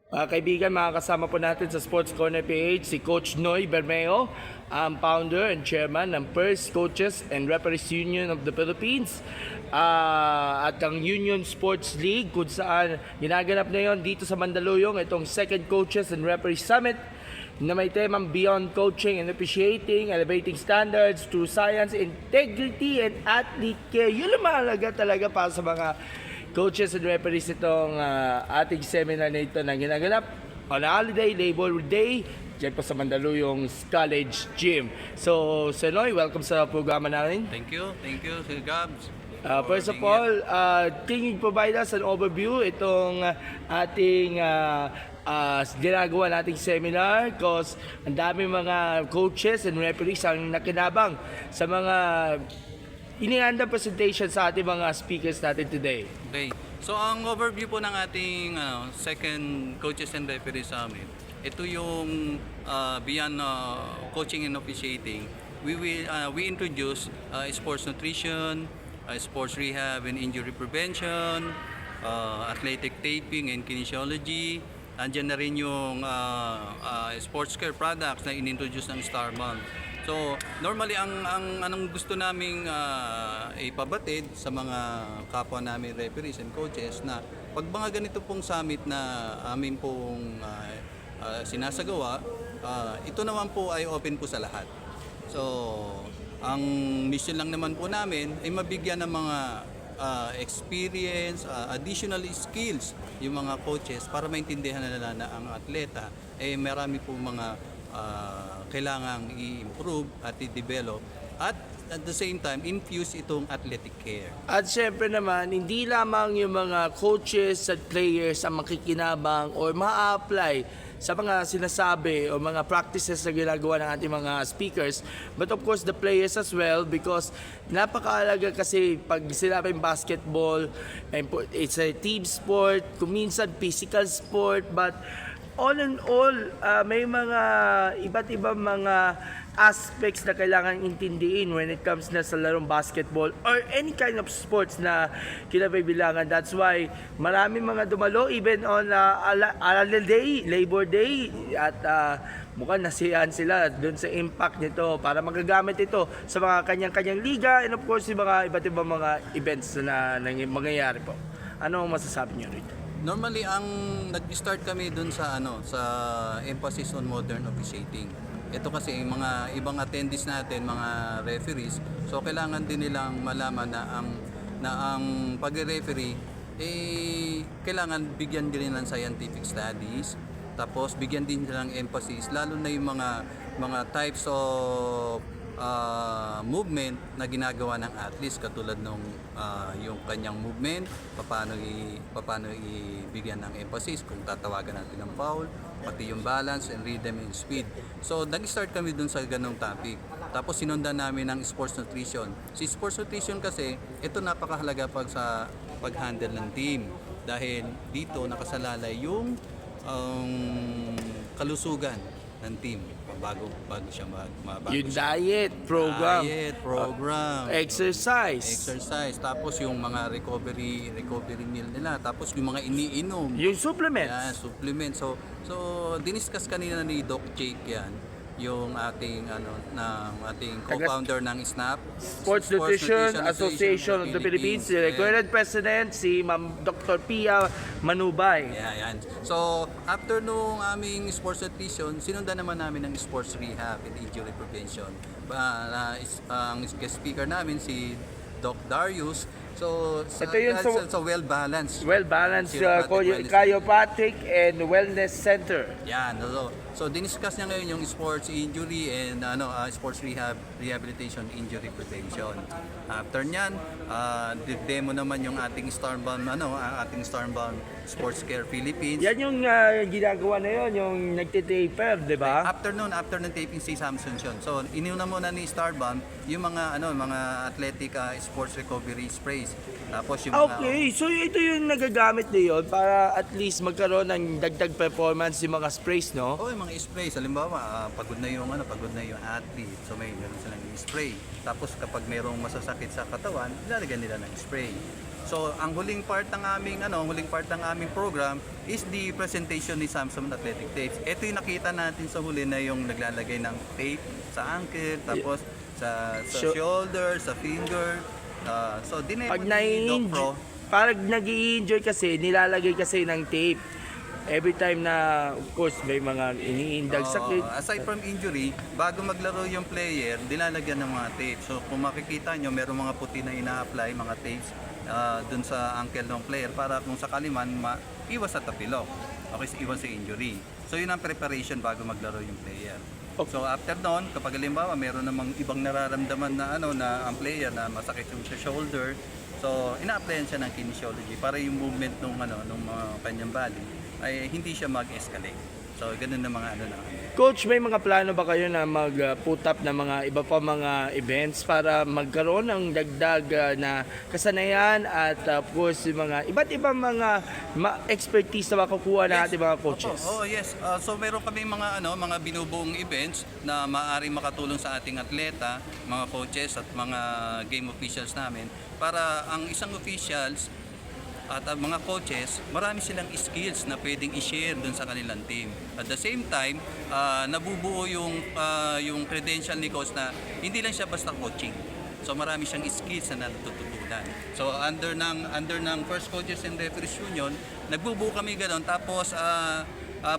Kaibigan, makakasama po natin sa Sports Corner PH si Coach Noy Bermeo, ang founder and chairman ng First Coaches and Referees Union of the Philippines, at ang Union Sports League kung saan ginaganap na yon dito sa Mandaluyong itong Second Coaches and Referees Summit na may temang Beyond Coaching and Appreciating, Elevating Standards through Science, Integrity, and Athlete Care. Yun ang mahalaga talaga para sa mga coaches and referees itong ating seminar na ito na ginaganap on holiday, Labor Day, dyan po sa Mandaluyong College Gym. So, Senoy, welcome sa programa namin. Thank you, Sir Gabs. First of all, can you provide us an overview itong ating ginagawa nating seminar because ang dami mga coaches and referees ang nakinabang sa mga inihandang presentation sa ating mga speakers natin today. Okay. So ang overview po ng ating second Coaches and Referees Summit, ito yung beyond coaching and officiating. We introduce sports nutrition, sports rehab and injury prevention, athletic taping and kinesiology. Andiyan na rin yung sports care products na inintroduce ng Starman. So, normally ang anong gusto naming ipabatid sa mga kapwa namin referees and coaches na pag mga ganito pong summit na amin pong sinasagawa, ito naman po ay open po sa lahat. So, ang mission lang naman po namin ay mabigyan ng mga experience, additional skills yung mga coaches para maintindihan na nila na ang atleta ay marami po mga kailangang i-improve at i-develop at the same time infuse itong athletic care. At syempre naman, hindi lamang yung mga coaches at players ang makikinabang or ma-apply sa mga sinasabi o mga practices na ginagawa ng ating mga speakers, but of course the players as well, because napakaalaga kasi pag sinabing basketball, it's a team sport, kung minsan physical sport, but all in all, may mga iba't ibang mga aspects na kailangan intindihin when it comes na sa larong basketball or any kind of sports na kinabibilangan. That's why marami mga dumalo even on Labor Day at mukhang nasiyahan sila doon sa impact nito para magagamit ito sa mga kanyang-kanyang liga and of course yung mga iba't ibang mga events na mangyayari po. Ano ang masasabi niyo rito? Normally ang nag-start kami dun sa sa emphasis on modern officiating. Ito kasi mga ibang attendees natin, mga referees, so kailangan din nilang malaman na ang pag-referee kailangan bigyan din ng scientific studies, tapos bigyan din nilang emphasis lalo na yung mga types of movement na ginagawa ng athletes katulad nung yung kanyang movement, paano ibigyan ng emphasis kung tatawagan natin ng foul, pati yung balance and rhythm and speed. So nag-start kami dun sa ganong topic. Tapos sinundan namin ng sports nutrition. Si sports nutrition kasi ito napakahalaga sa pag-handle ng team dahil dito nakasalalay yung kalusugan ng team bago siya Yung diet program, exercise, tapos yung mga recovery meal nila, tapos yung mga iniinom, yung supplements. Yeah, supplement. So diniscuss kanina ni Doc Jake yan, yung ating co-founder ng SNAP, Sports Nutrition Association of the Philippines, si current president si Ma'am Dr. Pia Manubay. Yeah, yan. So, after nung aming sports nutrition, sinundan naman namin ng sports rehab and injury prevention. Ang guest speaker namin si Doc Darius. So, ito yun sa well-balanced. Well-balanced chiropractic and wellness center. Yan. So diniscuss niya ngayon yung sports injury and sports rehabilitation, injury prevention. After niyan, demo naman yung ating Starbound Sports Care Philippines. Yan yung ginagawa na yun, yung nagtitaper, di ba? After ng taping si Samson yun. So iniuna muna ni Starbound yung mga athletic sports recovery sprays. Tapos yung okay, so ito yung nagagamit na yun para at least magkaroon ng dagdag performance yung mga sprays, no? Oo, yung mga sprays. Halimbawa, pagod na yung athlete. So meron silang spray. Tapos kapag mayroong masasakit sa katawan, ilalagyan nila ng spray. So ang huling part ng aming program is the presentation ni Samsung Athletic Tapes. Ito yung nakita natin sa huli na yung naglalagay ng tape sa ankle, tapos sa shoulder, sa finger. So dinemo Pag ni Doc Pro. parang nag-i-enjoy kasi, nilalagay kasi ng tape. Every time na, of course, may mga iniindag sakit. Aside from injury, bago maglaro yung player, dilalagyan ng mga tapes. So kung makikita nyo, meron mga puti na ina-apply, mga tapes dun sa ankle ng player para kung sakali man iwas sa tapilok. Okay, iwas sa injury. So yun ang preparation bago maglaro yung player. Okay. So after noon, kapag halimbawa meron namang ibang nararamdaman na na ang player na masakit yung sa shoulder, so ina-applyan siya ng kinesiology para yung movement nung kanyang body ay hindi siya mag-escalate. So ganun na mga na. Coach, may mga plano ba kayo na mag-put up ng mga iba pa mga events para magkaroon ng dagdag na kasanayan at of course yung mga iba't ibang mga expertise na makukuha na ating mga coaches? Yes. So meron kami mga binubuong events na maaaring makatulong sa ating atleta, mga coaches at mga game officials namin para ang isang officials at ang mga coaches, marami silang skills na pwedeng i-share dun sa kanilang team. At the same time, nabubuo yung credential ni coach na hindi lang siya basta coaching. So marami siyang skills na natututunan. So under ng First Coaches and Referees Union, nagbubuo kami ganoon, tapos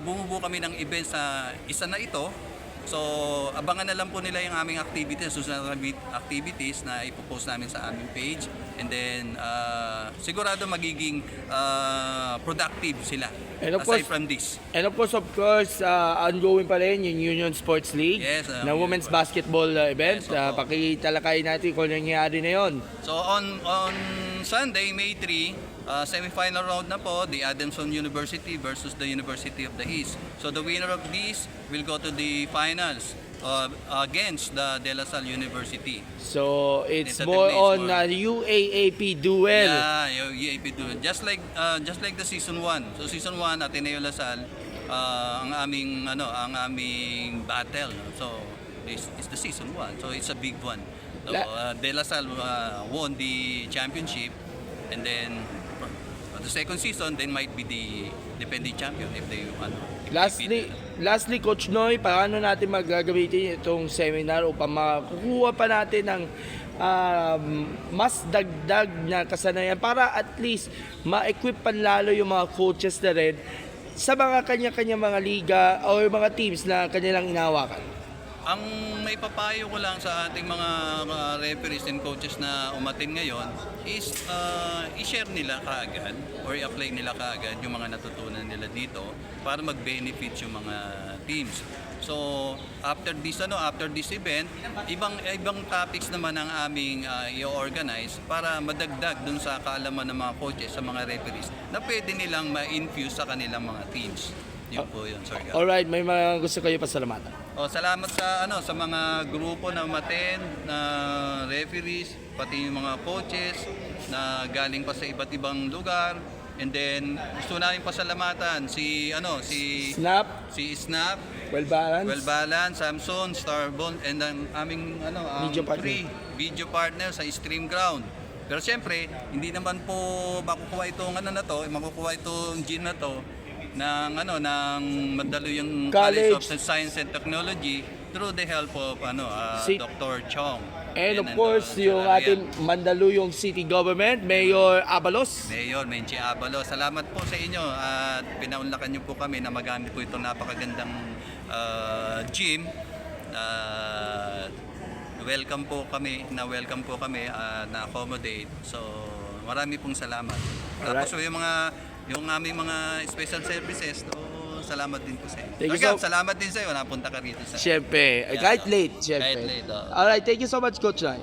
bumubuo kami ng events sa isa na ito. So, abangan na lang po nila yung aming activities, susunod na activities na ipopost namin sa aming page. And then, sigurado magiging productive sila aside from this. And of course, ongoing pa rin yung Union Sports League na women's basketball event. Yes, Pakitalakay natin kung nangyayari na yon. So, on Sunday, May 3, semi-final round na po, the Adamson University versus the University of the East. So the winner of this will go to the finals against the De La Salle University. So it's Tentative more place on UAAP duel. Yeah, UAP duel. Just like the season 1. So season 1 Ateneo La Salle ang aming battle. So this is the season 1. So it's a big one. So De La Salle won the championship, and then the second season then might be the defending champion if they Lastly, Coach Noy, paano natin magagamitin itong seminar upang makukuha pa natin ng mas dagdag na kasanayan para at least ma-equip pa lalo yung mga coaches na rin sa mga kanya-kanya mga liga o mga teams na kanilang inawakan? Ang may papayo ko lang sa ating mga referees and coaches na umatin ngayon is i-share nila kaagad or i-apply nila kaagad yung mga natutunan nila dito para mag-benefit yung mga teams. So after this event, ibang topics naman ang aming i-organize para madagdag dun sa kaalaman ng mga coaches sa mga referees na pwede nilang ma-infuse sa kanilang mga teams. Yun po yun, Sir Gab. Alright, may mga gusto kayo pasalamatan. Salamat sa mga grupo na umattend, na referees, pati yung mga coaches na galing pa sa iba't ibang lugar. And then gusto namin pasalamatan si Snap, Well Balance, Samson, Starbond, and ang aming video partner sa Stream Ground. Pero siyempre, hindi naman po makukuha itong gym na to ng Mandaluyong College of Science and Technology through the help of Dr. Chong. And of course, yung ating Mandaluyong City Government, Mayor Menchie Abalos. Salamat po sa inyo at pinaunlakan niyo po kami na magamit po itong napakagandang gym. Welcome po kami na accommodate. So, marami pong salamat. Tapos yung aming mga special services, salamat din po sa inyo. Salamat din sa iyo, napunta ka rito. Siyempre, kahit late. Kahit late. Alright, thank you so much, Coach Rai.